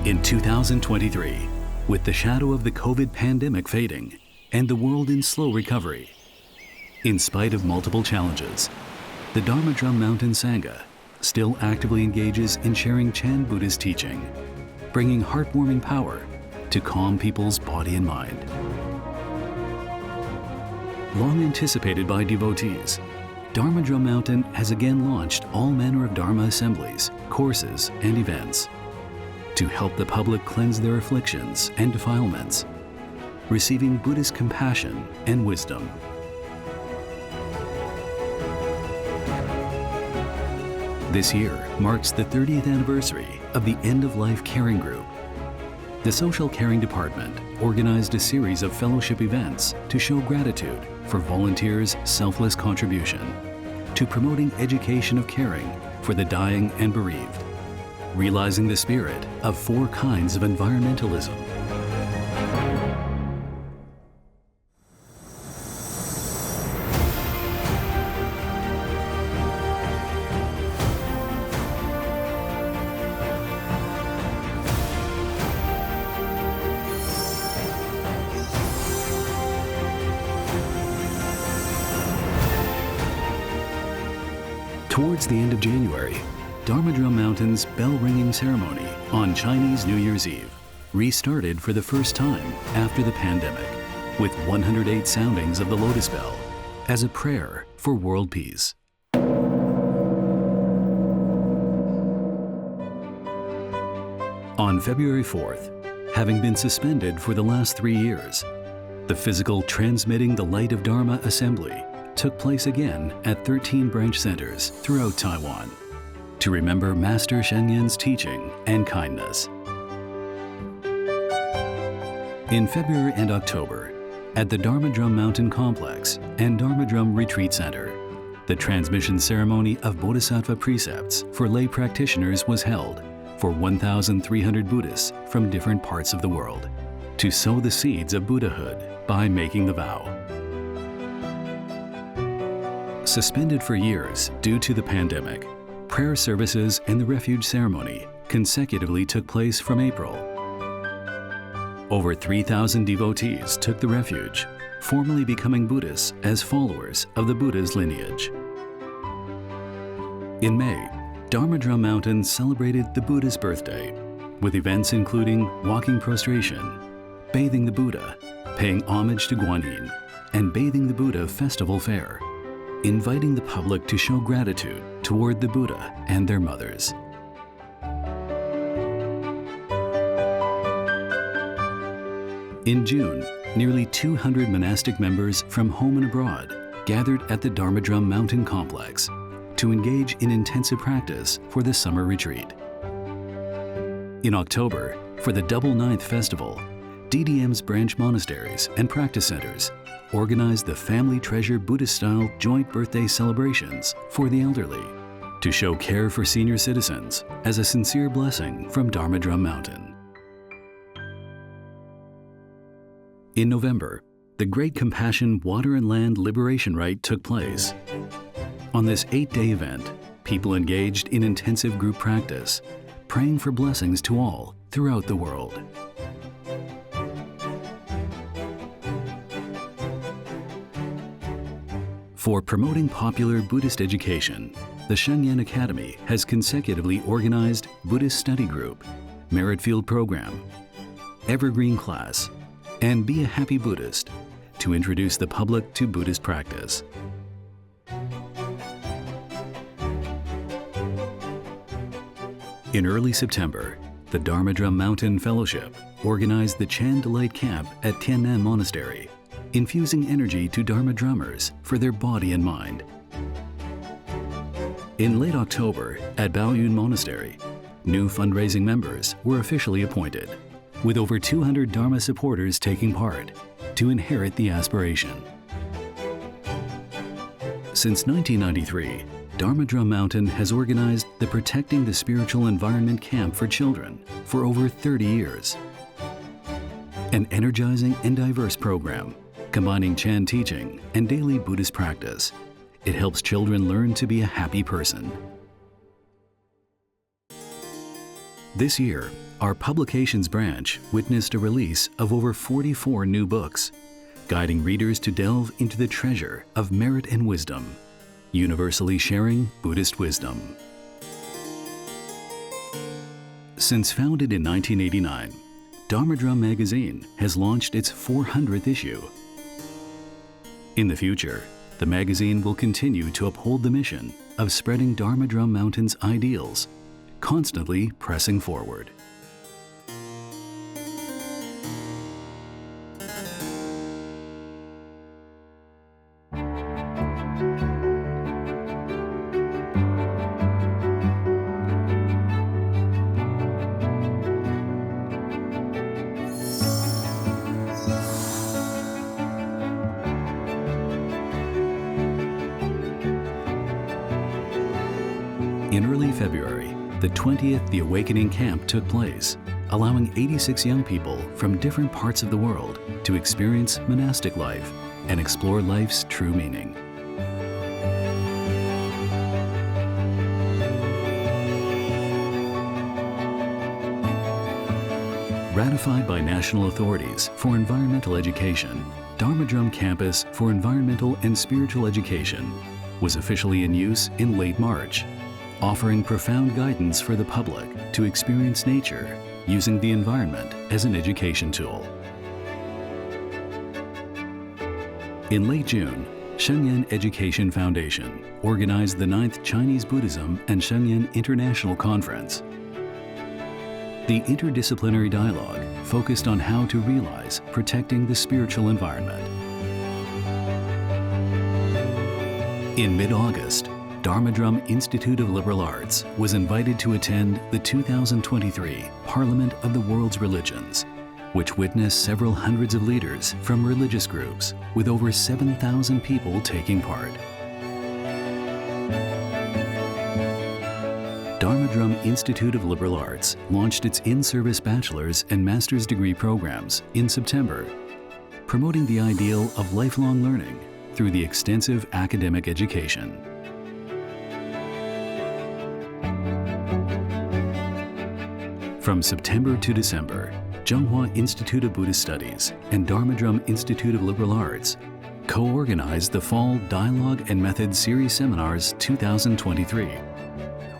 In 2023, with the shadow of the COVID pandemic fading and the world in slow recovery, in spite of multiple challenges, the Dharma Drum Mountain Sangha still actively engages in sharing Chan Buddhist teaching, bringing heartwarming power to calm people's body and mind. Long anticipated by devotees, Dharma Drum Mountain has again launched all manner of Dharma assemblies, courses, and events to help the public cleanse their afflictions and defilements, receiving Buddhist compassion and wisdom. This year marks the 30th anniversary of the End of Life Caring Group. The Social Caring Department organized a series of fellowship events to show gratitude for volunteers' selfless contribution to promoting education of caring for the dying and bereaved, realizing the spirit of 4 kinds of environmentalism. Towards the end of January, Dharma Drum Mountain's bell-ringing ceremony on Chinese New Year's Eve restarted for the first time after the pandemic with 108 soundings of the Lotus Bell as a prayer for world peace. On February 4th, having been suspended for the last 3 years, the physical Transmitting the Light of Dharma assembly took place again at 13 branch centers throughout Taiwan to remember Master Sheng Yen's teaching and kindness. In February and October, at the Dharma Drum Mountain Complex and Dharma Drum Retreat Center, the transmission ceremony of Bodhisattva Precepts for lay practitioners was held for 1,300 Buddhists from different parts of the world to sow the seeds of Buddhahood by making the vow. Suspended for years due to the pandemic, prayer services and the refuge ceremony consecutively took place from April. Over 3,000 devotees took the refuge, formally becoming Buddhists as followers of the Buddha's lineage. In May, Dharma Drum Mountain celebrated the Buddha's birthday, with events including walking prostration, bathing the Buddha, paying homage to Guanyin, and bathing the Buddha festival fair, inviting the public to show gratitude toward the Buddha and their mothers. In June, nearly 200 monastic members from home and abroad gathered at the Dharma Drum Mountain Complex to engage in intensive practice for the summer retreat. In October, for the Double Ninth Festival, DDM's branch monasteries and practice centers organized the Family Treasure Buddhist-style joint birthday celebrations for the elderly to show care for senior citizens as a sincere blessing from Dharma Drum Mountain. In November, the Great Compassion Water and Land Liberation Rite took place. On this 8-day event, people engaged in intensive group practice, praying for blessings to all throughout the world. For promoting popular Buddhist education, the Sheng Yen Academy has consecutively organized Buddhist Study Group, Merit Field Program, Evergreen Class, and Be a Happy Buddhist to introduce the public to Buddhist practice. In early September, the Dharma Drum Mountain Fellowship organized the Chan Delight Camp at Tiannan Monastery, infusing energy to Dharma drummers for their body and mind. In late October, at Baoyun Monastery, new fundraising members were officially appointed, with over 200 Dharma supporters taking part to inherit the aspiration. Since 1993, Dharma Drum Mountain has organized the Protecting the Spiritual Environment Camp for Children for over 30 years. An energizing and diverse program combining Chan teaching and daily Buddhist practice. It helps children learn to be a happy person. This year, our publications branch witnessed a release of over 44 new books, guiding readers to delve into the treasure of merit and wisdom, universally sharing Buddhist wisdom. Since founded in 1989, Dharma Drum magazine has launched its 400th issue. In the future, the magazine will continue to uphold the mission of spreading Dharma Drum Mountain's ideals, constantly pressing forward. In early February, the 20th The Awakening Camp took place, allowing 86 young people from different parts of the world to experience monastic life and explore life's true meaning. Ratified by national authorities for environmental education, Dharma Drum Campus for Environmental and Spiritual Education was officially in use in late March, offering profound guidance for the public to experience nature using the environment as an education tool. In late June, Shengyan Education Foundation organized the 9th Chinese Buddhism and Shengyan International Conference. The interdisciplinary dialogue focused on how to realize protecting the spiritual environment. In mid-August, Dharma Drum Institute of Liberal Arts was invited to attend the 2023 Parliament of the World's Religions, which witnessed several hundreds of leaders from religious groups with over 7,000 people taking part. Dharma Drum Institute of Liberal Arts launched its in-service bachelor's and master's degree programs in September, promoting the ideal of lifelong learning through the extensive academic education. From September to December, Zhenghua Institute of Buddhist Studies and Dharma Drum Institute of Liberal Arts co-organized the Fall Dialogue and Method Series Seminars 2023,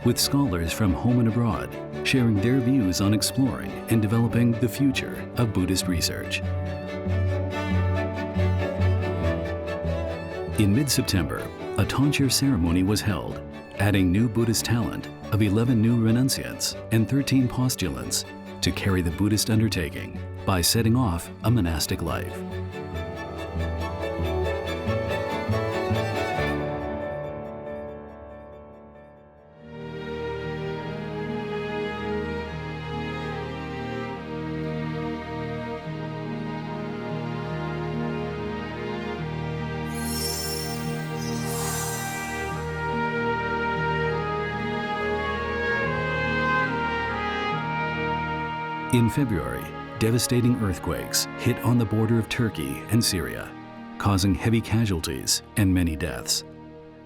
with scholars from home and abroad sharing their views on exploring and developing the future of Buddhist research. In mid-September, a tonsure ceremony was held, adding new Buddhist talent of 11 new renunciants and 13 postulants to carry the Buddhist undertaking by setting off a monastic life. In February, devastating earthquakes hit on the border of Turkey and Syria, causing heavy casualties and many deaths.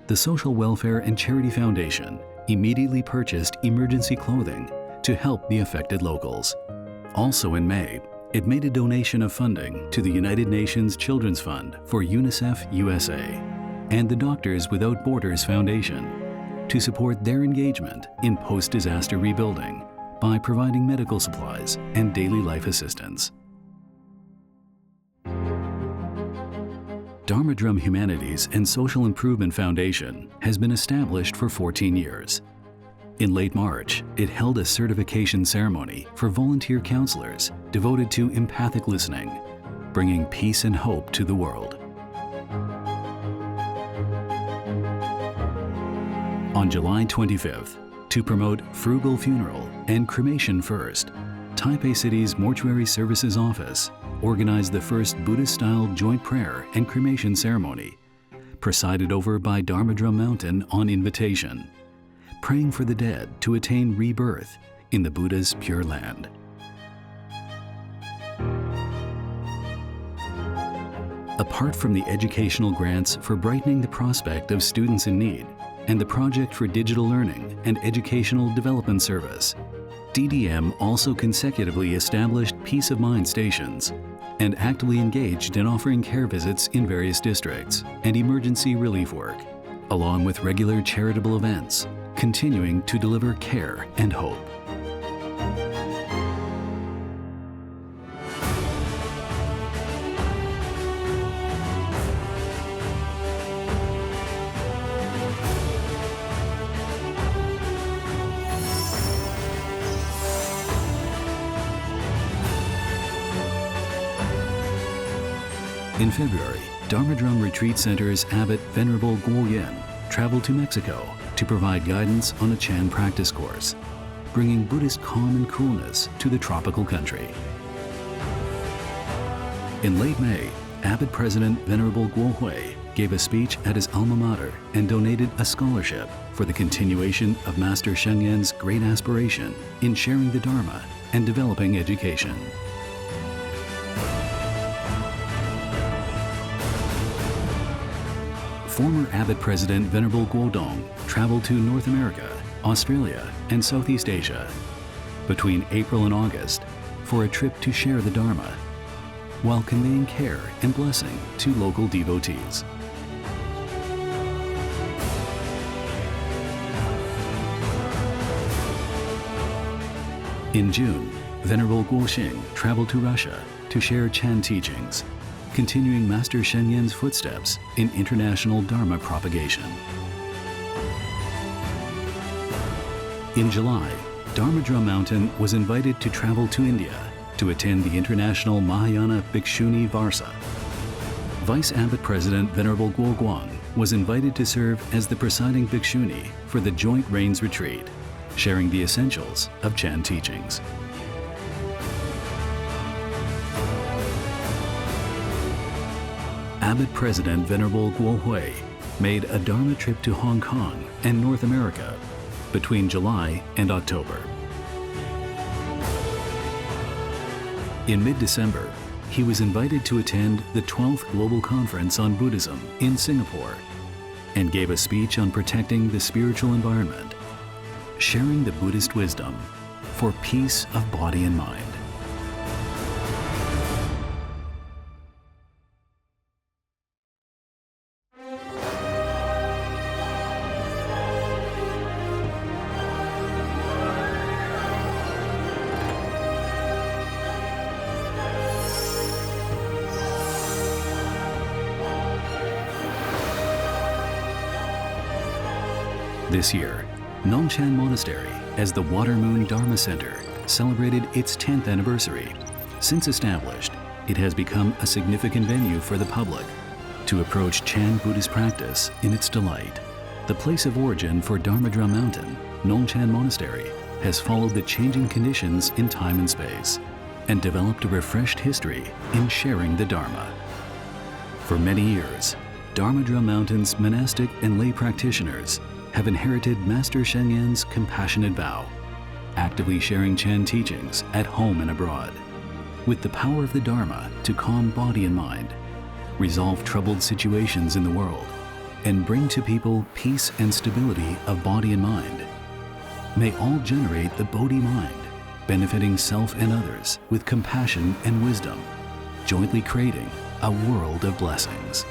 The Social Welfare and Charity Foundation immediately purchased emergency clothing to help the affected locals. Also in May, it made a donation of funding to the United Nations Children's Fund for UNICEF USA and the Doctors Without Borders Foundation to support their engagement in post-disaster rebuilding by providing medical supplies and daily life assistance. Dharma Drum Humanities and Social Improvement Foundation has been established for 14 years. In late March, it held a certification ceremony for volunteer counselors devoted to empathic listening, bringing peace and hope to the world. On July 25th, to promote frugal funeral and cremation first, Taipei City's Mortuary Services Office organized the first Buddhist-style joint prayer and cremation ceremony, presided over by Dharma Drum Mountain on invitation, praying for the dead to attain rebirth in the Buddha's Pure Land. Apart from the educational grants for brightening the prospect of students in need, and the Project for Digital Learning and Educational Development Service, DDM also consecutively established peace of mind stations and actively engaged in offering care visits in various districts and emergency relief work, along with regular charitable events, continuing to deliver care and hope. In February, Dharma Drum Retreat Center's Abbot Venerable Guo Yen traveled to Mexico to provide guidance on a Chan practice course, bringing Buddhist calm and coolness to the tropical country. In late May, Abbot President Venerable Guo Hui gave a speech at his alma mater and donated a scholarship for the continuation of Master Sheng Yen's great aspiration in sharing the Dharma and developing education. Former Abbot President Venerable Guodong traveled to North America, Australia, and Southeast Asia between April and August for a trip to share the Dharma, while conveying care and blessing to local devotees. In June, Venerable Guoxing traveled to Russia to share Chan teachings, continuing Master Sheng Yen's footsteps in international Dharma propagation. In July, Dharma Drum Mountain was invited to travel to India to attend the International Mahayana Bhikshuni Varsa. Vice Abbot President Venerable Guo Guang was invited to serve as the presiding bhikshuni for the Joint Rains Retreat, sharing the essentials of Chan teachings. Abbot President Venerable Guo Hui made a Dharma trip to Hong Kong and North America between July and October. In mid-December, he was invited to attend the 12th Global Conference on Buddhism in Singapore and gave a speech on protecting the spiritual environment, sharing the Buddhist wisdom for peace of body and mind. This year, Nung Chan Monastery, as the Water-Moon Dharma Center, celebrated its 10th anniversary. Since established, it has become a significant venue for the public to approach Chan Buddhist practice in its delight. The place of origin for Dharma Drum Mountain, Nung Chan Monastery, has followed the changing conditions in time and space and developed a refreshed history in sharing the Dharma. For many years, Dharma Drum Mountain's monastic and lay practitioners have inherited Master Sheng Yen's compassionate vow, actively sharing Chan teachings at home and abroad, with the power of the Dharma to calm body and mind, resolve troubled situations in the world, and bring to people peace and stability of body and mind. May all generate the Bodhi mind, benefiting self and others with compassion and wisdom, jointly creating a world of blessings.